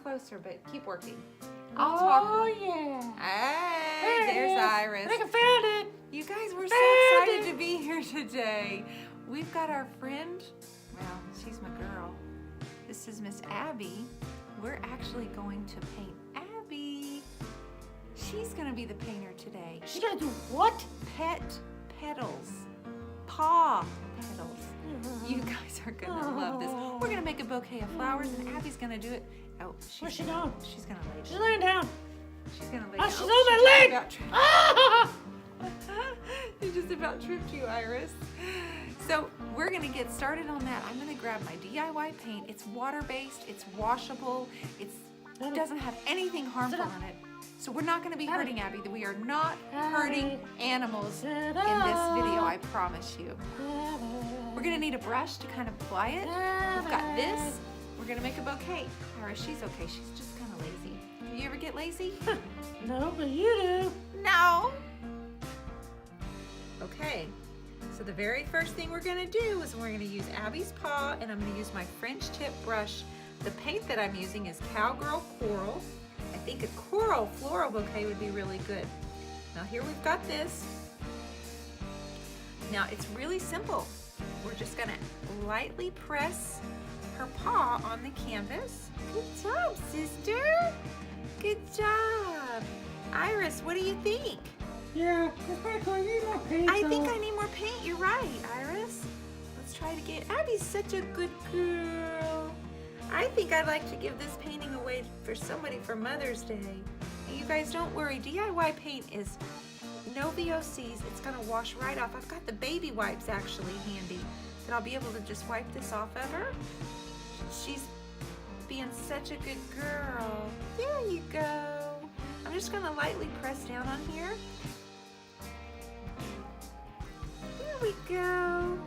closer, but keep working. I'll talk. Oh, yeah. Hey, there's Iris. I think I found it. You guys, we're so excited to be here today. We've got our friend, well, she's my girl. This is Miss Abbie. We're actually going to paint Abbie. She's gonna be the painter today. She's gonna do what? Pet petals. Paw petals. You guys are gonna love this. We're gonna make a bouquet of flowers and Abbie's gonna do it. Oh, where's she going? She's gonna lay She's laying down. She's gonna lay Oh, down. she's on my leg. Ah! You just about tripped you, Iris. So we're gonna get started on that. I'm gonna grab my DIY paint. It's water-based, it's washable, it doesn't have anything harmful in it. So we're not gonna be hurting Abbie. We are not hurting animals in this video, I promise you. We're gonna need a brush to kind of apply it. We've got this. We're gonna make a bouquet. Iris, she's okay. She's just kind of lazy. Do you ever get lazy? No, but you do. No. Okay. So the very first thing we're gonna do is we're gonna use Abbie's paw, and I'm gonna use my French tip brush. The paint that I'm using is Cowgirl Coral. I think a coral floral bouquet would be really good. Now here we've got this. Now it's really simple. We're just gonna lightly press her paw on the canvas. Good job, sister. Good job. Iris, what do you think? Yeah, it's pretty cool. You need more paint. I think I need more paint. You're right, Iris. Let's try to get... Abbie's such a good girl. I think I'd like to give this painting away for somebody for Mother's Day. And you guys don't worry. DIY paint is no VOCs. It's going to wash right off. I've got the baby wipes actually handy that I'll be able to just wipe this off of her. She's being such a good girl. There you go. I'm just going to lightly press down on here. There we go.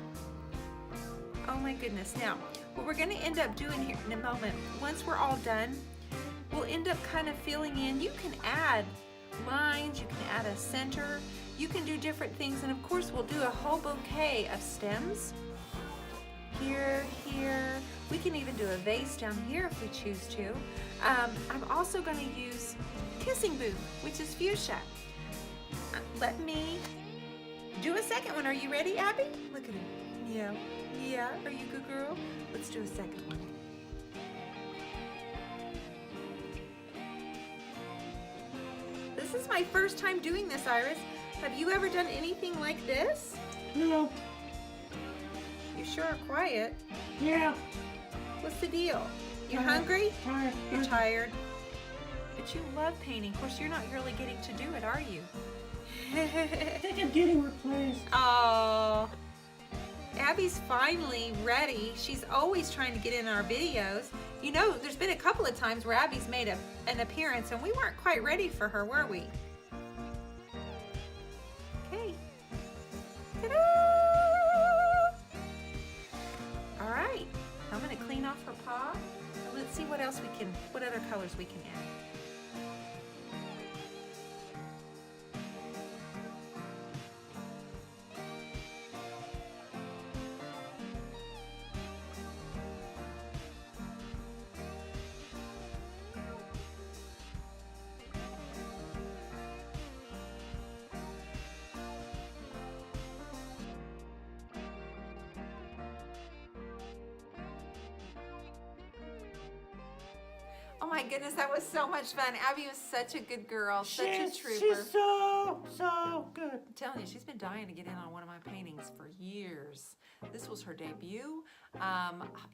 Oh my goodness. Now, what we're going to end up doing here in a moment, once we're all done, we'll end up kind of filling in. You can add lines, you can add a center, you can do different things, and of course we'll do a whole bouquet of stems. Here, here. We can even do a vase down here if we choose to. I'm also going to use Kissing Booth, which is fuchsia. Let me do a second one. Are you ready, Abbie? Look at her. Yeah. Yeah. Are you a good girl? Let's do a second one. This is my first time doing this, Iris. Have you ever done anything like this? No. You sure are quiet. Yeah. What's the deal? You Tired. hungry? Tired. You're tired. But you love painting. Of course, you're not really getting to do it, are you? I think I'm getting replaced. Oh, Abbie's finally ready. She's always trying to get in our videos. You know, there's been a couple of times where Abbie's made an appearance and we weren't quite ready for her, were we? Okay. Ta-da! All right. I'm going to clean off her paw. And let's see what else what other colors we can add. Oh my goodness, that was so much fun. Abbie was such a good girl, such a trooper. She's so good. I'm telling you, she's been dying to get in on one of my paintings for years. This was her debut.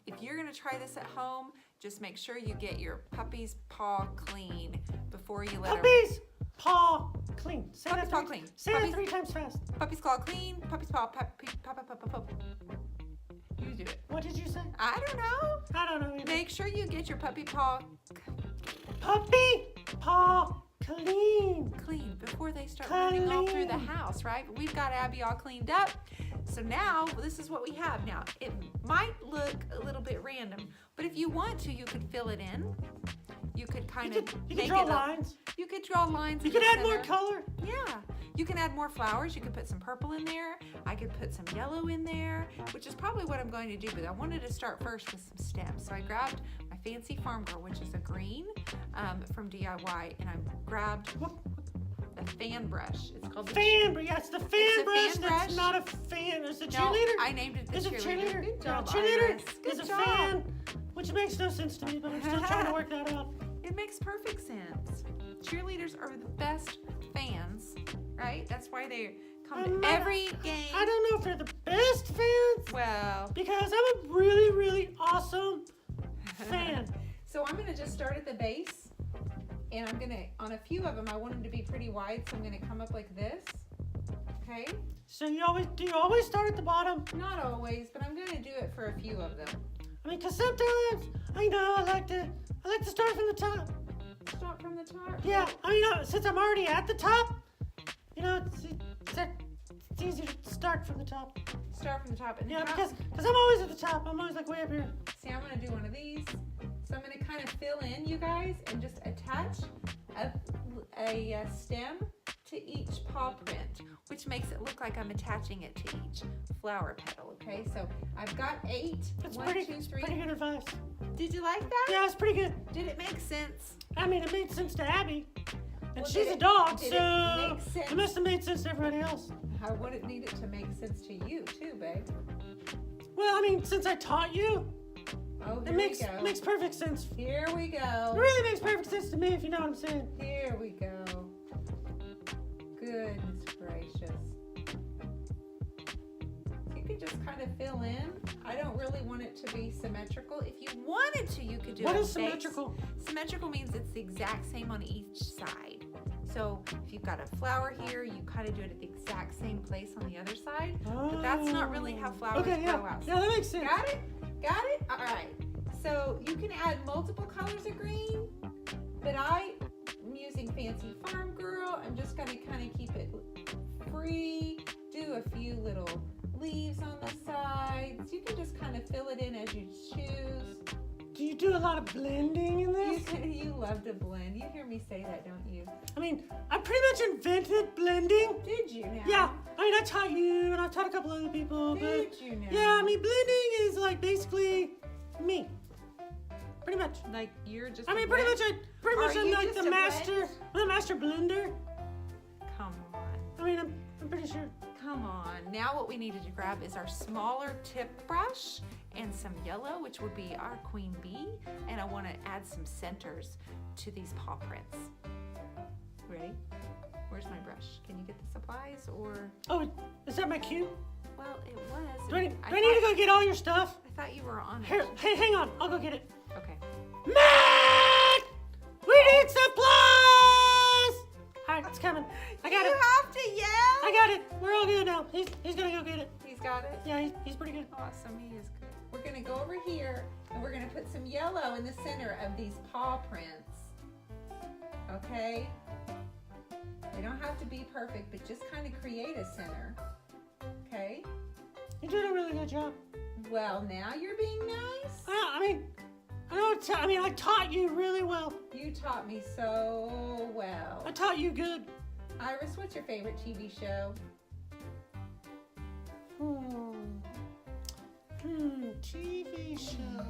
If you're gonna try this at home, just make sure you get your puppy's paw clean before you let Puppy's paw clean. Say Puppy's that paw clean. Say that 3 times fast. Puppy's claw clean. Puppy's paw. Puppy. You do it. What did you say? I don't know. I don't know either. Make sure you get your puppy paw Puppy paw clean. clean before they start running all through the house, right? But we've got Abbie all cleaned up. So now this is what we have. Now it might look a little bit random, but if you want to, you could fill it in. You could kind of You could draw lines. You could draw lines. You in could the add more center. color. Yeah, You can add more flowers. You could put some purple in there. I could put some yellow in there, which is probably what I'm going to do, but I wanted to start first with some stems. So I grabbed my Fancy Farm Girl, which is a green from DIY, and I grabbed a fan brush. It's called the fan brush. Yeah, it's the fan brush. Fan That's brush. not a fan. It's a No, cheerleader. I named it the It's a cheerleader. Good job, cheerleader Iris. Good is a job. fan, which makes no sense to me, but I'm still trying to work that out. It makes perfect sense. Cheerleaders are the best fans, right? That's why they come to every game. I don't know if they're the best fans, Well, because I'm a really, really awesome fan. so I'm going to just start at the base, and I'm going to, on a few of them, I want them to be pretty wide, so I'm going to come up like this, okay? So do you always start at the bottom? Not always, but I'm going to do it for a few of them. I mean, because sometimes, I know, I like to start from the top. Start from the top. Yeah, I mean, since I'm already at the top, you know, it's easy to start from the top. Start from the top. And Yeah, how- because I'm always at the top. I'm always like way up here. See, I'm going to do one of these. So I'm going to kind of fill in, you guys, and just attach a stem to each paw print, which makes it look like I'm attaching it to each flower petal, okay? So I've got 8. That's 1, pretty 2, 3. good advice. Did you like that? Yeah, it's pretty good. Did it make sense? I mean, it made sense to Abbie, and Well, she's did a it- dog, did it so make sense? it must have made sense to everybody else. How would it need it to make sense to you, too, babe? Well, I mean, since I taught you, Oh, it here makes we go. makes perfect sense. Here we It go. really makes perfect sense to me, if you know what I'm saying. Here we go. Goodness gracious. You could just kind of fill in. I don't really want it to be symmetrical. If you wanted to, you could do What it is symmetrical? Symmetrical means it's the exact same on each side. So if you've got a flower here, you kind of do it at the exact same place on the other side. But that's not really how flowers Okay, yeah, grow out. yeah, that makes sense. Got it? Got it? All right. So you can add multiple colors of green, but I'm using Fancy Farm Girl. I'm just going to kind of keep it free, do a few little leaves on the sides. You can just kind of fill it in as you choose. Do you do a lot of blending in this? You love to blend. You hear me say that, don't you? I mean, I pretty much invented blending. Did you now? Yeah, I mean, I taught you, and I taught a couple other people, but Did you now? yeah, I mean, blending is like basically me, pretty much. Like you're just. I mean, a pretty blend? much, Are I'm you like just the a master, I'm the master blender. Come on. I mean, I'm pretty sure. Come on. Now what we needed to grab is our smaller tip brush and some yellow, which would be our queen bee. And I want to add some centers to these paw prints. Ready? Where's my brush? Can you get the supplies or? Oh, is that my cue? Well, it was. Do I need to go get all your stuff? I thought you were on Here, it. hey, hang on, I'll go get it. Okay. Matt! We need supplies! Alright, it's coming. I got you it. have to yell. I got it. We're all good now. He's gonna go get it. He's got it. Yeah, he's pretty good. Awesome. He is good. We're gonna go over here and we're gonna put some yellow in the center of these paw prints. Okay. They don't have to be perfect, but just kind of create a center. Okay. You did a really good job. Well, now you're being nice. I taught you really well. You taught me so well. I taught you good. Iris, what's your favorite TV show? TV show.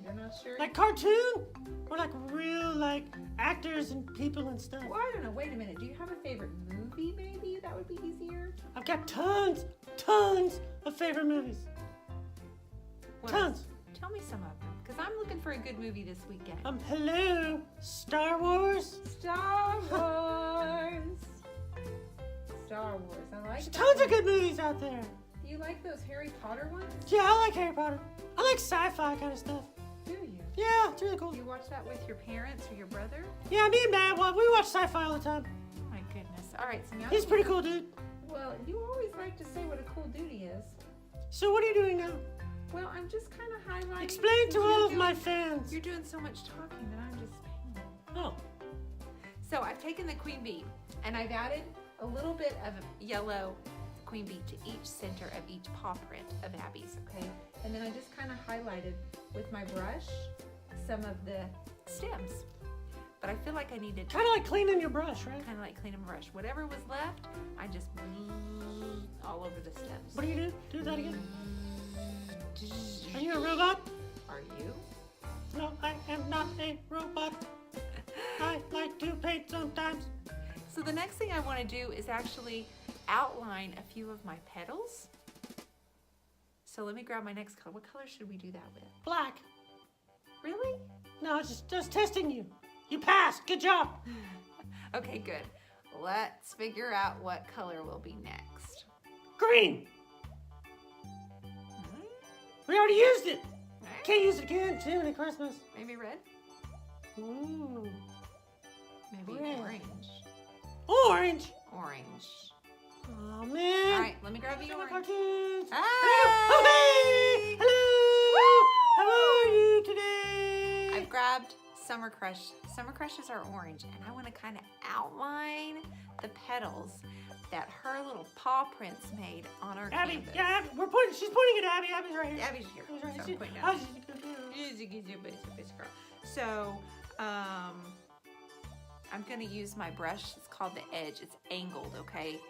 You're not sure? Like cartoon? Or like real like actors and people and stuff? Well, I don't know. Wait a minute. Do you have a favorite movie, maybe? That would be easier. I've got tons of favorite movies. What Tons. else? Tell me some of them, because I'm looking for a good movie this weekend. Hello, Star Wars. Star Wars. Star Wars. I like There's that tons one. of good movies out there. Do you like those Harry Potter ones? Yeah, I like Harry Potter. I like sci-fi kind of stuff. Do you? Yeah, it's really cool. Do you watch that with your parents or your brother? Yeah, me and Matt, we watch sci-fi all the time. Oh my goodness. All right, so now He's a pretty cool dude. Well, you always like to say what a cool duty is. So what are you doing now? Well, I'm just kind of highlighting. Explain to since all you're of my doing- fans. You're doing so much talking that I'm just painting. Oh, So I've taken the queen bee and I've added a little bit of yellow queen bee to each center of each paw print of Abbie's, okay? And then I just kind of highlighted with my brush some of the stems. but I feel like I need to Kind of like cleaning your brush, right? kind of like clean and brush. Whatever was left, I just all over the stems. What do you do? Do that again. Are you a robot? Are you? No, I am not a robot. I like to paint sometimes. So the next thing I want to do is actually outline a few of my petals. So let me grab my next color. What color should we do that with? Black. Really? No, it's just testing you. You passed. Good job. Okay, good. Let's figure out what color will be next. Green. We already used it. Can't use it again. Too many Christmas. Maybe red? Ooh. Maybe Red. orange. Orange. Orange. Oh man. All right, let me grab the My orange. cartoons. Hi. Hello. Hello. How are you today? I've grabbed Summer Crush. Summer Crush is our orange, and I want to kind of outline the petals that her little paw prints made on our Abbie, canvas. yeah, Abbie, she's pointing at Abbie. Abbie's right here. Abby's here. Abbie's right So here. I'm pointing Oh, at she's a good girl. She's a good girl. So, I'm going to use my brush. It's called the Edge. It's angled, okay?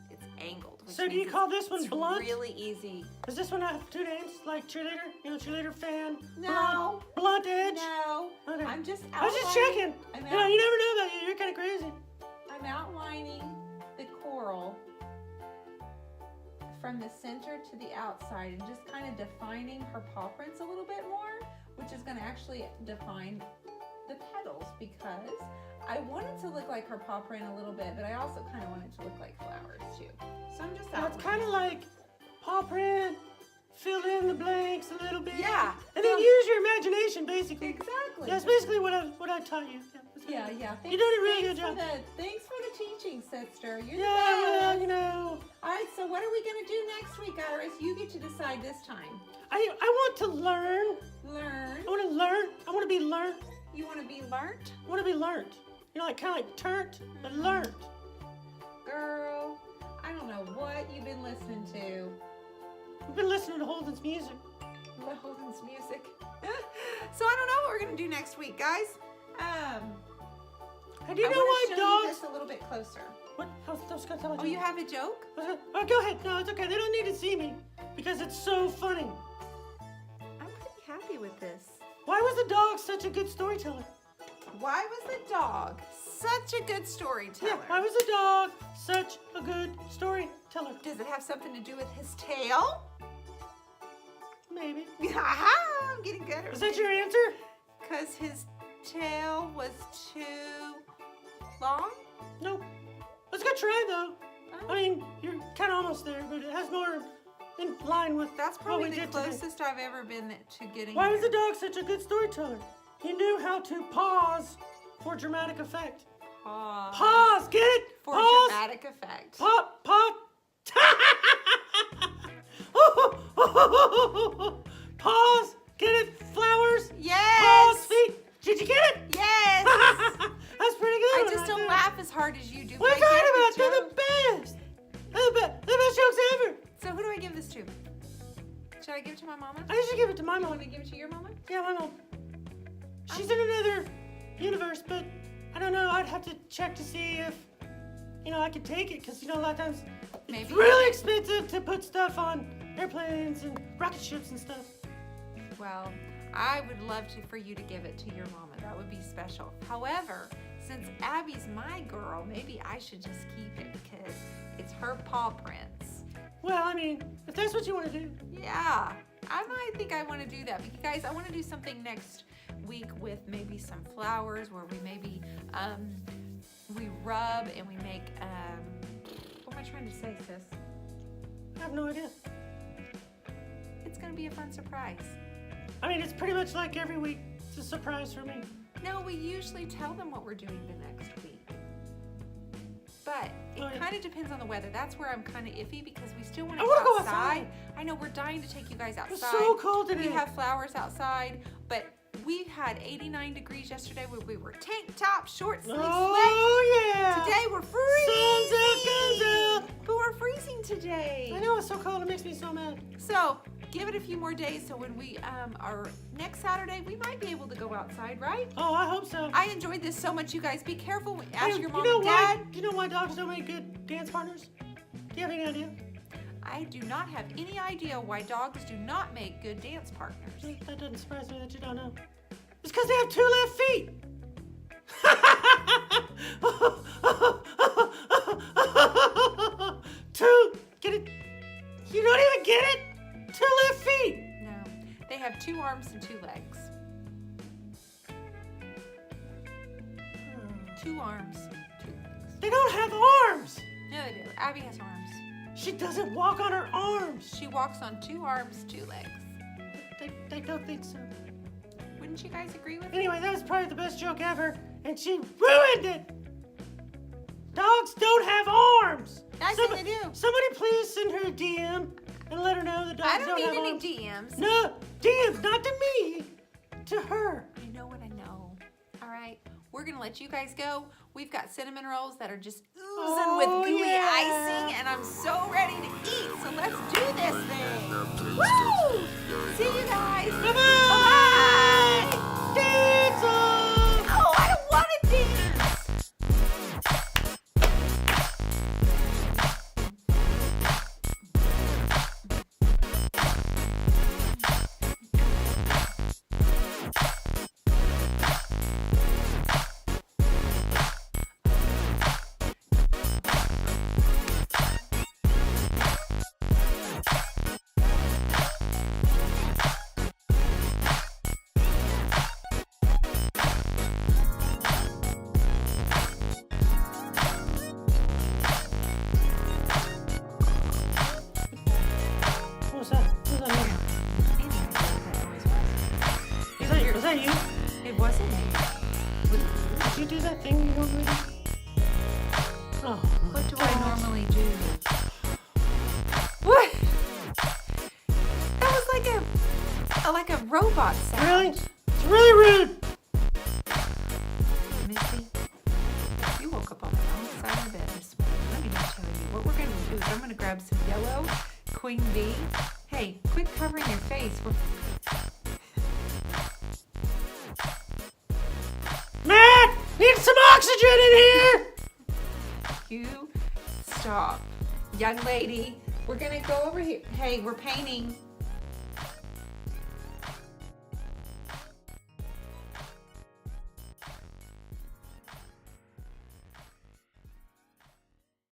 It's angled. Which So do you means call this one it's blunt? really easy. Does this one have two names? Like cheerleader? You know, cheerleader fan? No. Blunt edge? No. Okay. I'm just I was just outlining. checking. You know, you never know about you. You're kind of crazy. I'm outlining the coral from the center to the outside and just kind of defining her paw prints a little bit more, which is going to actually define the petals because I want it to look like her paw print a little bit, but I also kind of want it to look like flowers too. So I'm just Now, it's outlining. kind of like paw print, fill in the blanks a little bit. Yeah. And then use your imagination, basically. Exactly. That's basically what I taught you. Yeah, yeah. You did a really good job. Thanks for the teaching, sister. You're the Yeah, best. well, you know. All right, so what are we going to do next week, Iris? You get to decide this time. I want to learn. Learn. I want to learn. I want to be learned. You want to be learnt? I want to be learned. You know, like kind of like turnt, but learned. Girl, I don't know what you've been listening to. I've been listening to Holden's music. Holden's music. So I don't know what we're going to do next week, guys. Hey, do you I know wanna why show you dogs? this a little bit closer. What? I was going to tell Oh, you have a joke? Oh, go ahead. No, it's okay. They don't need to see me because it's so funny. I'm pretty happy with this. Why was the dog such a good storyteller? Why was the dog such a good storyteller? Yeah, why was the dog such a good storyteller? Does it have something to do with his tail? Maybe. Haha, I'm getting good. Is that your answer? Because his tail was too long? No. Let's go try though. Oh. I mean, you're kind of almost there, but it has more in line with That's what probably we the did today. closest I've ever been to getting Why was there. the dog such a good storyteller? He knew how to pause for dramatic effect. Pause. Pause, get it? For Pause. dramatic effect. Pop, pop. Pause, get it? Flowers. Yes. Pause, feet. Did you get it? Yes. That's pretty good. I one just right don't there. laugh as hard as you do. What are you but I talking about? get the They're joke. the best. They're the best jokes ever. So who do I give this to? Should I give it to my mama? I usually give it to my You mom. want me to give it to your mama? Yeah, my mom. She's in another universe, but I don't know. I'd have to check to see if, I could take it. Because, a lot of times it's Maybe. really expensive to put stuff on airplanes and rocket ships and stuff. Well, I would love for you to give it to your mama. That would be special. However, since Abby's my girl, maybe I should just keep it because it's her paw prints. Well, I mean, if that's what you want to do. Yeah, I might think I want to do that. Because, guys, I want to do something next week with maybe some flowers where we maybe we rub and we make what am I trying to say, sis? I have no idea. It's gonna be a fun surprise. I mean, it's pretty much like every week. It's a surprise for me. No, we usually tell them what we're doing the next week. But it Oh, yeah. kind of depends on the weather. That's where I'm kind of iffy because we still want I to wanna go go outside. outside. I know we're dying to take you guys outside. It's so cold today. We have flowers outside, but We had 89 degrees yesterday where we were tank top, short sleeve, Oh, yeah. sweat. Today we're freezing. Sun's out, guns out. But we're freezing today. I know, it's so cold. It makes me so mad. So give it a few more days. So when we are next Saturday, we might be able to go outside, right? Oh, I hope so. I enjoyed this so much, you guys. Be careful. Ask your mom you know and why? dad. Do you know why dogs don't make good dance partners? Do you have any idea? I do not have any idea why dogs do not make good dance partners. That doesn't surprise me that you don't know. It's because they have 2 left feet. Two. Get it? You don't even get it? 2 left feet. No, they have 2 arms and 2 legs. 2 arms, 2 legs. They don't have arms. No, they do. Abby has arms. She doesn't walk on her arms. She walks on 2 arms, 2 legs. They don't think so. Wouldn't you guys agree with me? Anyway, that was probably the best joke ever, and she ruined it. Dogs don't have arms. I said they do. Somebody please send her a DM and let her know the dogs I don't have need any arms. DMs. No, DMs, not to me, to her. You know what I know. All right, we're gonna let you guys go. We've got cinnamon rolls that are just oozing with gooey icing, and I'm so ready to eat. So let's do this thing. Woo! See you guys. Bye-bye. Bye. Dance off. Oh, I don't want to dance. What's that? What's that noise? Is that you? It wasn't me. Did you do that thing you normally do? Oh, What do I normally do? What? That was like a robot sound. really? It's really rude. Missy, you woke up on the wrong side of the bed this morning. Let me just tell you. What we're going to do is I'm going to grab some yellow Queen Bee. Hey, quit covering your face. Matt, need some oxygen in here. You stop. Young lady, we're going to go over here. Hey, we're painting.